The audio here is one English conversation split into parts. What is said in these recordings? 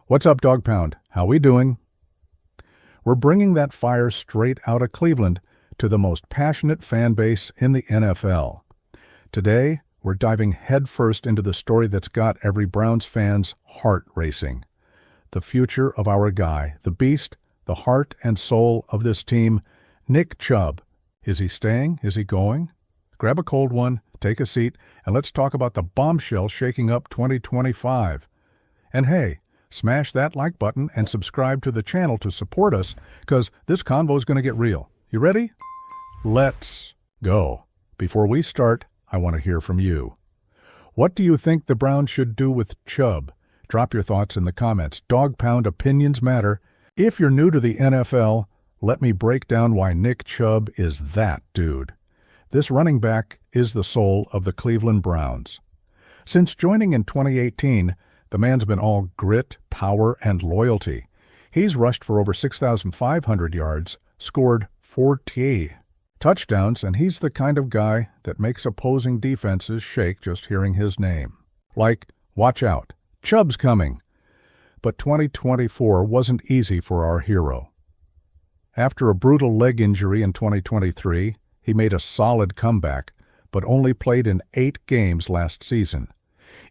What's up, Dog Pound? How we doing? We're bringing that fire straight out of Cleveland to the most passionate fan base in the NFL. Today, we're diving headfirst into the story that's got every Browns fan's heart racing. The future of our guy, the beast, the heart and soul of this team, Nick Chubb. Is he staying? Is he going? Grab a cold one, take a seat, and let's talk about the bombshell shaking up 2025. And hey, smash that like button and subscribe to the channel to support us, because this convo's going to get real. You ready? Let's go. Before we start, I want to hear from you. What do you think the Browns should do with Chubb? Drop your thoughts in the comments. Dog Pound opinions matter. If you're new to the NFL, let me break down why Nick Chubb is that dude. This running back is the soul of the Cleveland Browns. Since joining in 2018, the man's been all grit, power, and loyalty. He's rushed for over 6,500 yards, scored 40 touchdowns, and he's the kind of guy that makes opposing defenses shake just hearing his name. Like, watch out, Chubb's coming. But 2024 wasn't easy for our hero. After a brutal leg injury in 2023, he made a solid comeback, but only played in 8 games last season.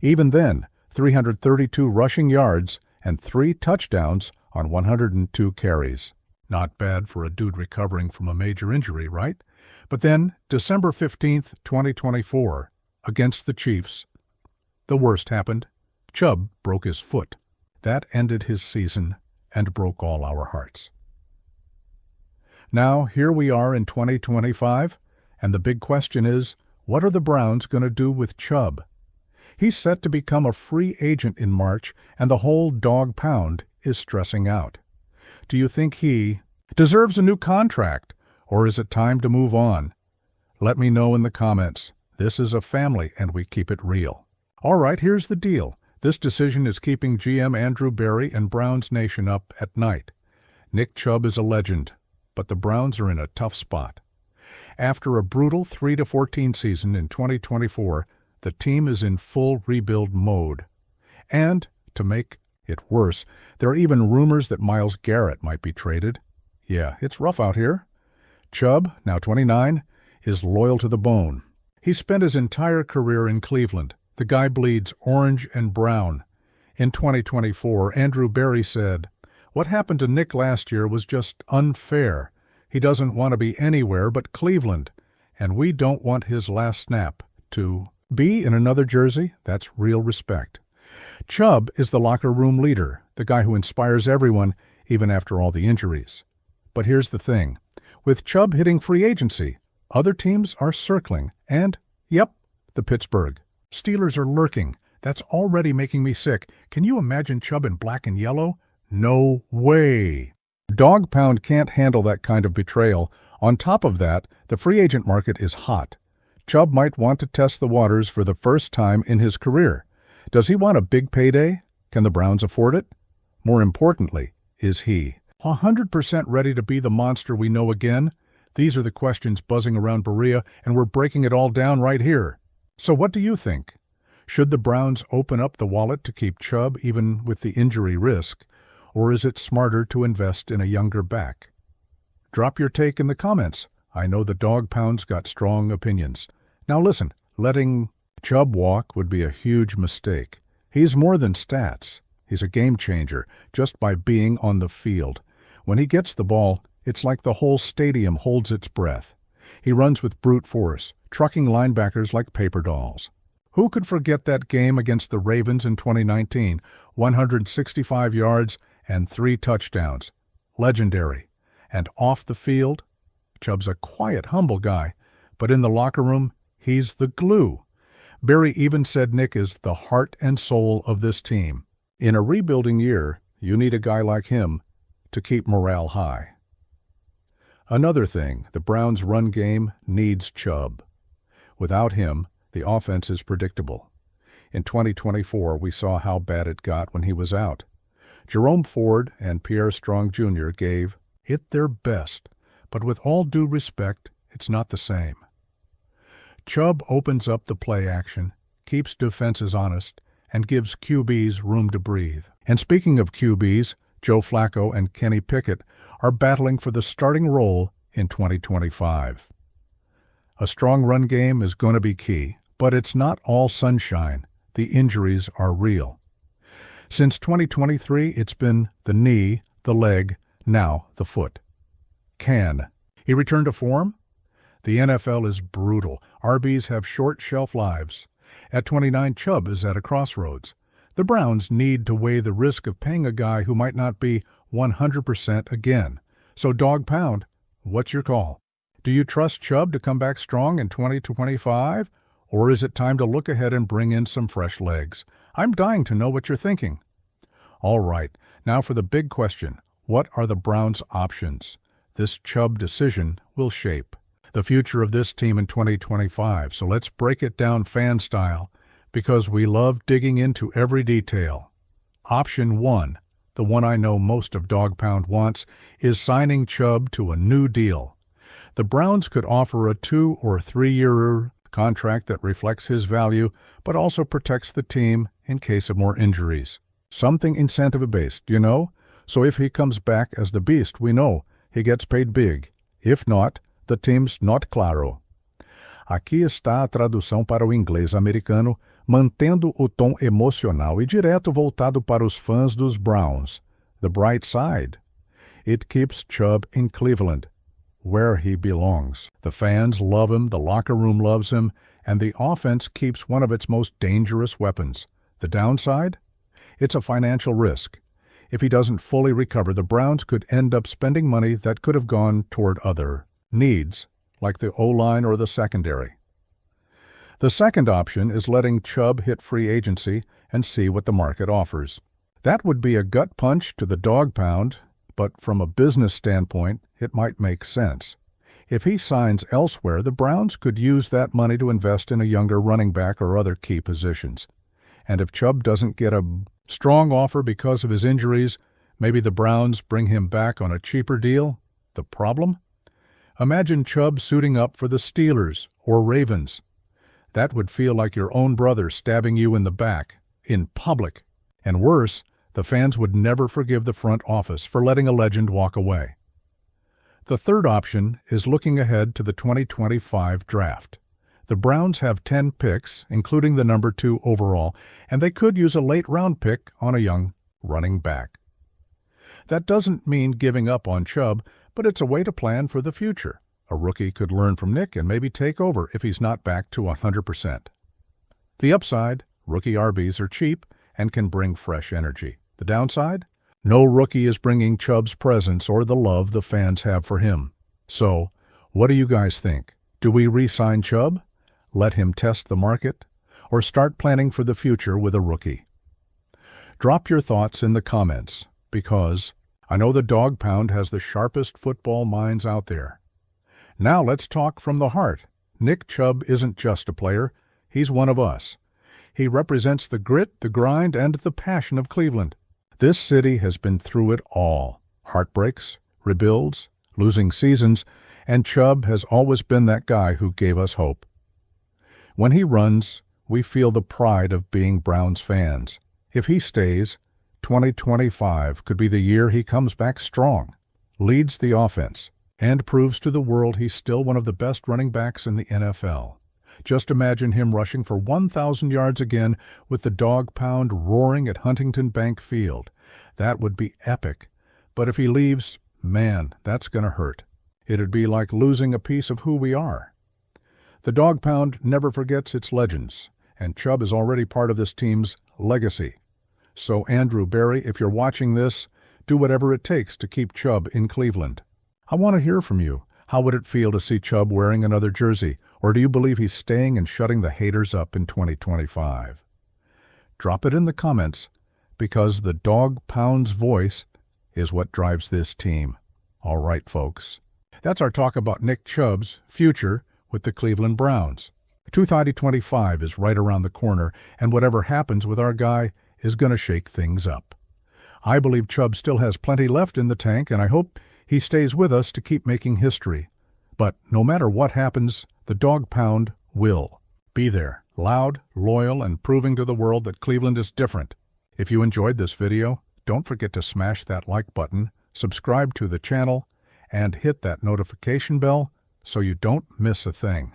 Even then, 332 rushing yards and 3 touchdowns on 102 carries. Not bad for a dude recovering from a major injury, right? But then, December 15th, 2024, against the Chiefs, the worst happened. Chubb broke his foot. That ended his season and broke all our hearts. Now, here we are in 2025, and the big question is, what are the Browns going to do with Chubb? He's set to become a free agent in March, and the whole Dog Pound is stressing out. Do you think he deserves a new contract, or is it time to move on? Let me know in the comments. This is a family, and we keep it real. All right, here's the deal. This decision is keeping GM Andrew Berry and Browns Nation up at night. Nick Chubb is a legend, but the Browns are in a tough spot. After a brutal 3-14 season in 2024, the team is in full rebuild mode. And, to make it worse, there are even rumors that Myles Garrett might be traded. Yeah, it's rough out here. Chubb, now 29, is loyal to the bone. He spent his entire career in Cleveland. The guy bleeds orange and brown. In 2024, Andrew Berry said, "What happened to Nick last year was just unfair. He doesn't want to be anywhere but Cleveland, and we don't want his last snap to be in another jersey." That's real respect. Chubb is the locker room leader, the guy who inspires everyone, even after all the injuries. But here's the thing. With Chubb hitting free agency, other teams are circling, and, yep, the Pittsburgh Steelers are lurking. That's already making me sick. Can you imagine Chubb in black and yellow? No way. Dog Pound can't handle that kind of betrayal. On top of that, the free agent market is hot. Chubb might want to test the waters for the first time in his career. Does he want a big payday? Can the Browns afford it? More importantly, is he 100% ready to be the monster we know again? These are the questions buzzing around Berea, and we're breaking it all down right here. So what do you think? Should the Browns open up the wallet to keep Chubb even with the injury risk, or is it smarter to invest in a younger back? Drop your take in the comments. I know the Dog Pound's got strong opinions. Now listen, letting Chubb walk would be a huge mistake. He's more than stats. He's a game changer just by being on the field. When he gets the ball, it's like the whole stadium holds its breath. He runs with brute force, trucking linebackers like paper dolls. Who could forget that game against the Ravens in 2019? 165 yards and 3 touchdowns. Legendary. And off the field, Chubb's a quiet, humble guy, but in the locker room, he's the glue. Berry even said Nick is the heart and soul of this team. In a rebuilding year, you need a guy like him to keep morale high. Another thing, the Browns' run game needs Chubb. Without him, the offense is predictable. In 2024, we saw how bad it got when he was out. Jerome Ford and Pierre Strong Jr. gave it their best, but with all due respect, it's not the same. Chubb opens up the play action, keeps defenses honest, and gives QBs room to breathe. And speaking of QBs, Joe Flacco and Kenny Pickett are battling for the starting role in 2025. A strong run game is going to be key, but it's not all sunshine. The injuries are real. Since 2023, it's been the knee, the leg, now the foot. Can he return to form? The NFL is brutal. RBs have short shelf lives. At 29, Chubb is at a crossroads. The Browns need to weigh the risk of paying a guy who might not be 100% again. So, dog pound, what's your call? Do you trust Chubb to come back strong in 2025? Or is it time to look ahead and bring in some fresh legs? I'm dying to know what you're thinking. All right, now for the big question. What are the Browns' options? This Chubb decision will shape the future of this team in 2025. So let's break it down fan style, because we love digging into every detail. Option 1, the one I know most of Dog Pound wants, is signing Chubb to a new deal. The Browns could offer a 2 or 3 year contract that reflects his value, but also protects the team in case of more injuries. Something incentive-based, you know? So if he comes back as the beast, we know he gets paid big. If not, the team's not claro. Aqui está a tradução para o inglês americano, mantendo o tom emocional e direto voltado para os fãs dos Browns. The bright side. It keeps Chubb in Cleveland, where he belongs. The fans love him, the locker room loves him, and the offense keeps one of its most dangerous weapons. The downside? It's a financial risk. If he doesn't fully recover, the Browns could end up spending money that could have gone toward other needs, like the O-line or the secondary. The second option is letting Chubb hit free agency and see what the market offers. That would be a gut punch to the dog pound, but from a business standpoint, it might make sense. If he signs elsewhere, the Browns could use that money to invest in a younger running back or other key positions. And if Chubb doesn't get a strong offer because of his injuries, maybe the Browns bring him back on a cheaper deal. The problem? Imagine Chubb suiting up for the Steelers or Ravens. That would feel like your own brother stabbing you in the back, in public. And worse, the fans would never forgive the front office for letting a legend walk away. The third option is looking ahead to the 2025 draft. The Browns have 10 picks, including the number 2 overall, and they could use a late-round pick on a young running back. That doesn't mean giving up on Chubb, but it's a way to plan for the future. A rookie could learn from Nick and maybe take over if he's not back to 100%. The upside, rookie RBs are cheap and can bring fresh energy. The downside? No rookie is bringing Chubb's presence or the love the fans have for him. So, what do you guys think? Do we re-sign Chubb? Let him test the market? Or start planning for the future with a rookie? Drop your thoughts in the comments, because I know the Dog Pound has the sharpest football minds out there. Now let's talk from the heart. Nick Chubb isn't just a player, he's one of us. He represents the grit, the grind, and the passion of Cleveland. This city has been through it all. Heartbreaks, rebuilds, losing seasons, and Chubb has always been that guy who gave us hope. When he runs, we feel the pride of being Browns fans. If he stays, 2025 could be the year he comes back strong, leads the offense, and proves to the world he's still one of the best running backs in the NFL. Just imagine him rushing for 1,000 yards again with the Dog Pound roaring at Huntington Bank Field. That would be epic. But if he leaves, man, that's going to hurt. It'd be like losing a piece of who we are. The Dog Pound never forgets its legends, and Chubb is already part of this team's legacy. So, Andrew Barry, if you're watching this, do whatever it takes to keep Chubb in Cleveland. I want to hear from you. How would it feel to see Chubb wearing another jersey, or do you believe he's staying and shutting the haters up in 2025? Drop it in the comments, because the Dog Pound's voice is what drives this team. All right, folks. That's our talk about Nick Chubb's future with the Cleveland Browns. 2025 is right around the corner, and whatever happens with our guy is going to shake things up. I believe Chubb still has plenty left in the tank, and I hope he stays with us to keep making history. But no matter what happens, the Dog Pound will Be there, loud, loyal, and proving to the world that Cleveland is different. If you enjoyed this video, don't forget to smash that like button, subscribe to the channel, and hit that notification bell so you don't miss a thing.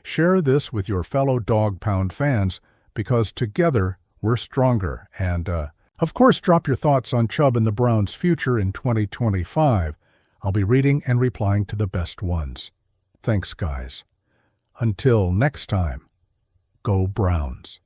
Share this with your fellow Dog Pound fans because together we're stronger. And, of course, drop your thoughts on Chubb and the Browns' future in 2025. I'll be reading and replying to the best ones. Thanks, guys. Until next time, go Browns.